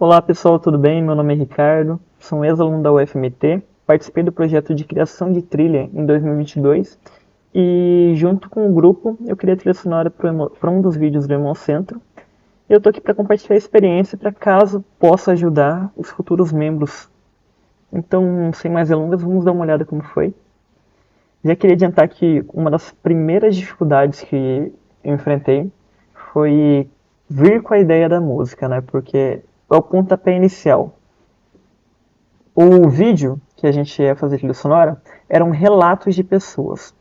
Olá pessoal, tudo bem? Meu nome é Ricardo, sou um ex-aluno da UFMT, participei do projeto de criação de trilha em 2022 e junto com o grupo eu criei a trilha sonora para um dos vídeos do Hemocentro. E eu estou aqui para compartilhar a experiência para caso possa ajudar os futuros membros. Então, sem mais delongas, vamos dar uma olhada como foi. Já queria adiantar que uma das primeiras dificuldades que eu enfrentei foi vir com a ideia da música, né? Porque é o pontapé inicial. O vídeo que a gente ia fazer trilha sonora eram relatos de pessoas.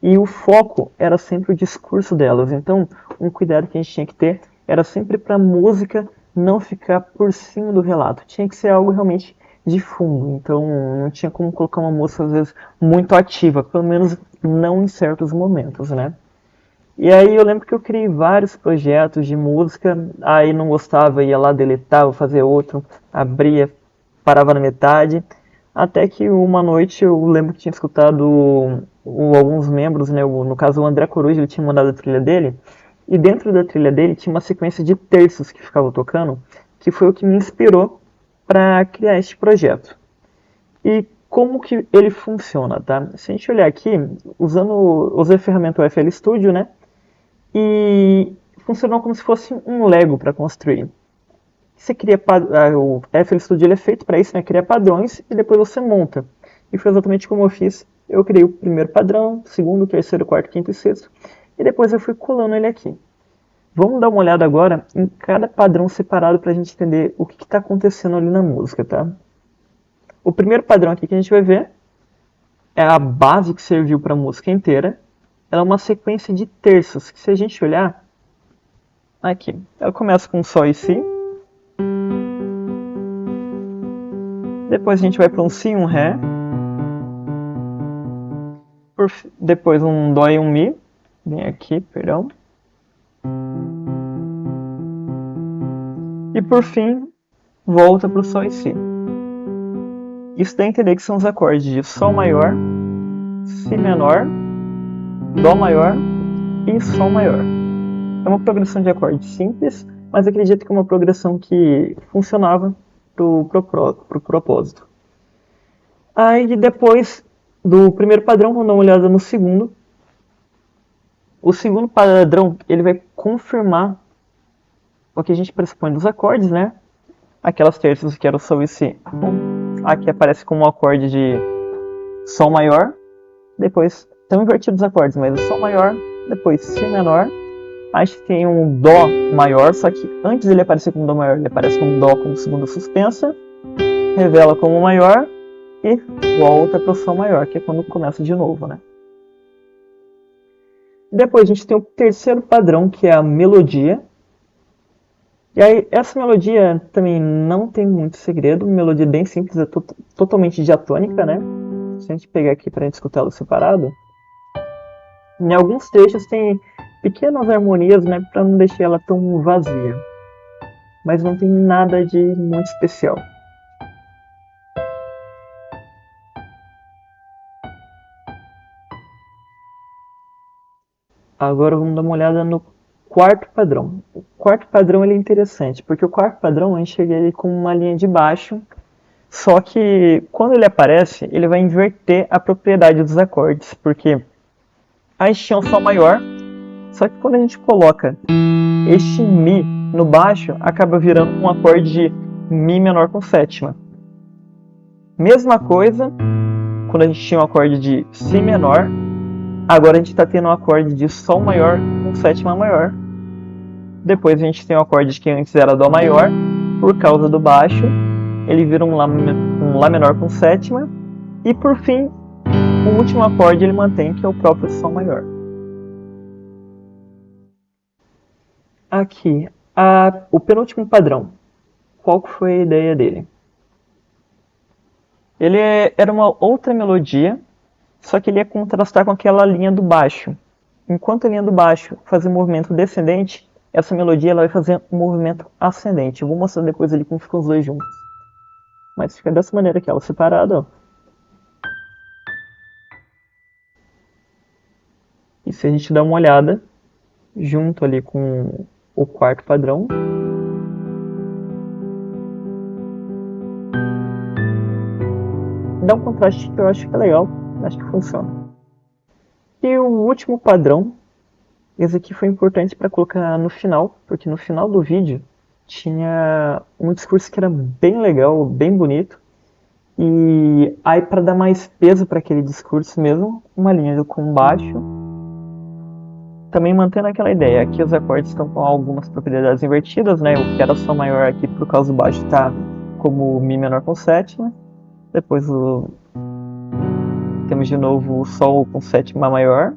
E o foco era sempre o discurso delas. Então, um cuidado que a gente tinha que ter era sempre para a música não ficar por cima do relato. Tinha que ser algo realmente de fundo. Então, não tinha como colocar uma música, às vezes, muito ativa. Pelo menos não em certos momentos, né? E aí eu lembro que eu criei vários projetos de música, aí não gostava, ia lá, deletava, fazia outro, abria, parava na metade, até que uma noite eu lembro que tinha escutado alguns membros, né, no caso o André Coruja, ele tinha mandado a trilha dele, e dentro da trilha dele tinha uma sequência de terços que ficava tocando, que foi o que me inspirou para criar este projeto. E como que ele funciona, tá? Se a gente olhar aqui, usei a ferramenta o FL Studio, né? E funcionou como se fosse um Lego para construir. Você cria o FL Studio ele é feito para isso, né? Cria padrões e depois você monta. E foi exatamente como eu fiz. Eu criei o primeiro padrão, segundo, terceiro, quarto, quinto e sexto, e depois eu fui colando ele aqui. Vamos dar uma olhada agora em cada padrão separado para a gente entender o que está acontecendo ali na música, tá? O primeiro padrão aqui que a gente vai ver é a base que serviu para a música inteira. Ela é uma sequência de terços, que se a gente olhar, aqui, ela começa com Sol e Si, depois a gente vai para um Si e um Ré, depois um Dó e um Mi, vem aqui, perdão, e por fim volta para o Sol e Si. Isso dá a entender que são os acordes de Sol maior, Si menor, Dó maior e Sol maior. É uma progressão de acordes simples, mas acredito que é uma progressão que funcionava pro propósito. Aí depois do primeiro padrão, vamos dar uma olhada no segundo. O segundo padrão, ele vai confirmar o que a gente pressupõe dos acordes, né? Aquelas terças que eram Sol e Si. Aqui aparece como um acorde de Sol maior, depois estão invertidos os acordes, mas o Sol maior, depois Si menor, a gente tem um Dó maior, só que antes ele aparecer como Dó maior, ele aparece como Dó como segunda suspensa, revela como maior e volta para o Sol maior, que é quando começa de novo, né? Depois a gente tem o terceiro padrão, que é a melodia. E aí, essa melodia também não tem muito segredo, uma melodia bem simples, é totalmente diatônica, né? Se a gente pegar aqui para a gente escutar ela separado, em alguns trechos tem pequenas harmonias, né, para não deixar ela tão vazia. Mas não tem nada de muito especial. Agora vamos dar uma olhada no quarto padrão. O quarto padrão ele é interessante, porque o quarto padrão a gente chega ele com uma linha de baixo, só que quando ele aparece, ele vai inverter a propriedade dos acordes, porque a gente tinha um Sol maior, só que quando a gente coloca este Mi no baixo, acaba virando um acorde de Mi menor com sétima. Mesma coisa quando a gente tinha um acorde de Si menor, agora a gente está tendo um acorde de Sol maior com sétima maior. Depois a gente tem um acorde que antes era Dó maior, por causa do baixo, ele vira um Lá menor com sétima. E por fim, o último acorde ele mantém, que é o próprio Sol maior. Aqui, o penúltimo padrão. Qual foi a ideia dele? Ele era uma outra melodia, só que ele ia contrastar com aquela linha do baixo. Enquanto a linha do baixo fazia um movimento descendente, essa melodia ela vai fazer um movimento ascendente. Eu vou mostrar depois ali como ficam os dois juntos. Mas fica dessa maneira aqui, ela separada, ó. E se a gente dá uma olhada, junto ali com o quarto padrão, dá um contraste que eu acho que é legal, acho que funciona. E o último padrão, esse aqui foi importante para colocar no final, porque no final do vídeo tinha um discurso que era bem legal, bem bonito, e aí para dar mais peso para aquele discurso mesmo, uma linha com baixo, também mantendo aquela ideia. Aqui os acordes estão com algumas propriedades invertidas, né? O que era Sol maior aqui por causa do baixo está como Mi menor com sétima. Depois temos de novo o Sol com sétima maior.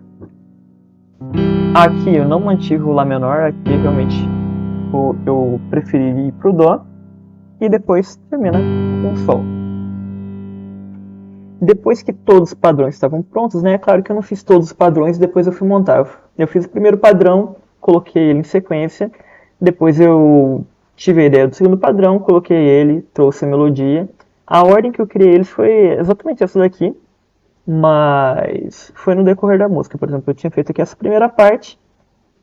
Aqui eu não mantive o Lá menor, aqui realmente eu preferi ir pro Dó. E depois termina com o Sol. Depois que todos os padrões estavam prontos, né? É claro que eu não fiz todos os padrões e depois eu fui montar. Eu fiz o primeiro padrão, coloquei ele em sequência. Depois eu tive a ideia do segundo padrão, coloquei ele, trouxe a melodia. A ordem que eu criei eles foi exatamente essa daqui, mas foi no decorrer da música. Por exemplo, eu tinha feito aqui essa primeira parte,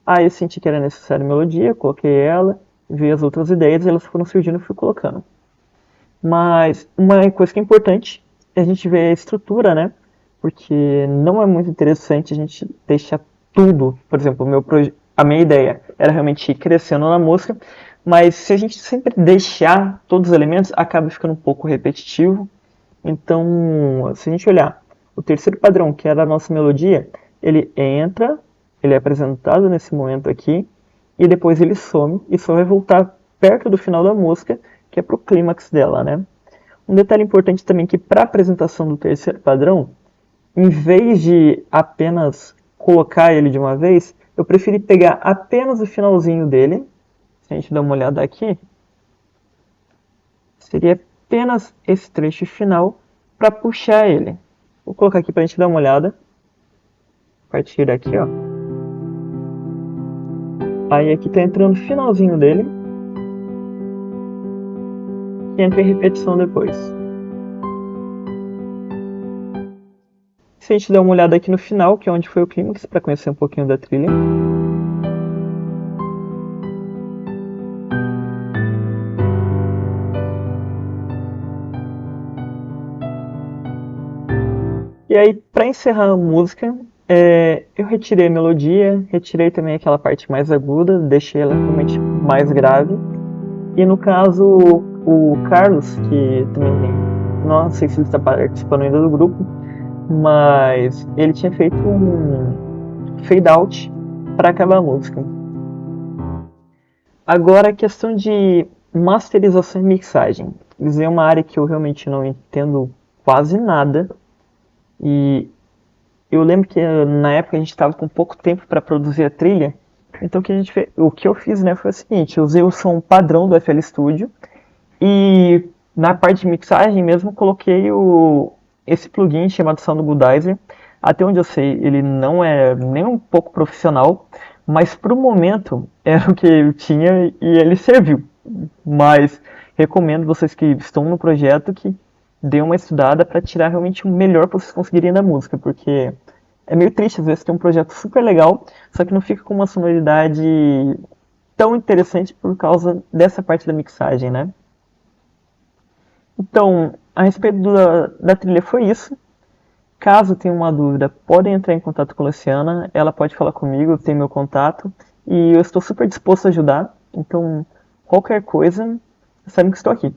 aí eu senti que era necessária a melodia, coloquei ela, vi as outras ideias e elas foram surgindo e fui colocando. Mas uma coisa que é importante é a gente ver a estrutura, né? Porque não é muito interessante a gente deixar tudo. Por exemplo, a minha ideia era realmente ir crescendo na música, mas se a gente sempre deixar todos os elementos, acaba ficando um pouco repetitivo. Então, se a gente olhar o terceiro padrão, que era a nossa melodia, ele entra, ele é apresentado nesse momento aqui, e depois ele some, e só vai voltar perto do final da música, que é pro clímax dela, né? Um detalhe importante também é que para a apresentação do terceiro padrão, em vez de apenas colocar ele de uma vez, eu preferi pegar apenas o finalzinho dele. Se a gente dá uma olhada aqui, seria apenas esse trecho final para puxar ele. Vou colocar aqui para a gente dar uma olhada. A partir daqui, ó. Aí aqui está entrando o finalzinho dele. E entra em repetição depois. Se a gente der uma olhada aqui no final, que é onde foi o clímax, para conhecer um pouquinho da trilha. E aí, para encerrar a música, eu retirei a melodia, retirei também aquela parte mais aguda, deixei ela realmente mais grave. E no caso, o Carlos, que também não sei se ele está participando ainda do grupo, mas ele tinha feito um fade out para acabar a música. Agora a questão de masterização e mixagem. Isso é uma área que eu realmente não entendo quase nada. E eu lembro que na época a gente estava com pouco tempo para produzir a trilha. Então o que eu fiz, né, foi o seguinte: eu usei o som padrão do FL Studio e na parte de mixagem mesmo coloquei esse plugin chamado Sound Goodizer. Até onde eu sei, ele não é nem um pouco profissional, mas para o momento era o que eu tinha e ele serviu. Mas recomendo vocês que estão no projeto que dêem uma estudada para tirar realmente o melhor para vocês conseguirem da música, porque é meio triste às vezes ter um projeto super legal, só que não fica com uma sonoridade tão interessante por causa dessa parte da mixagem, né? Então, a respeito da trilha foi isso. Caso tenha uma dúvida, podem entrar em contato com a Luciana, ela pode falar comigo, tem meu contato, e eu estou super disposto a ajudar. Então, qualquer coisa, sabem que estou aqui.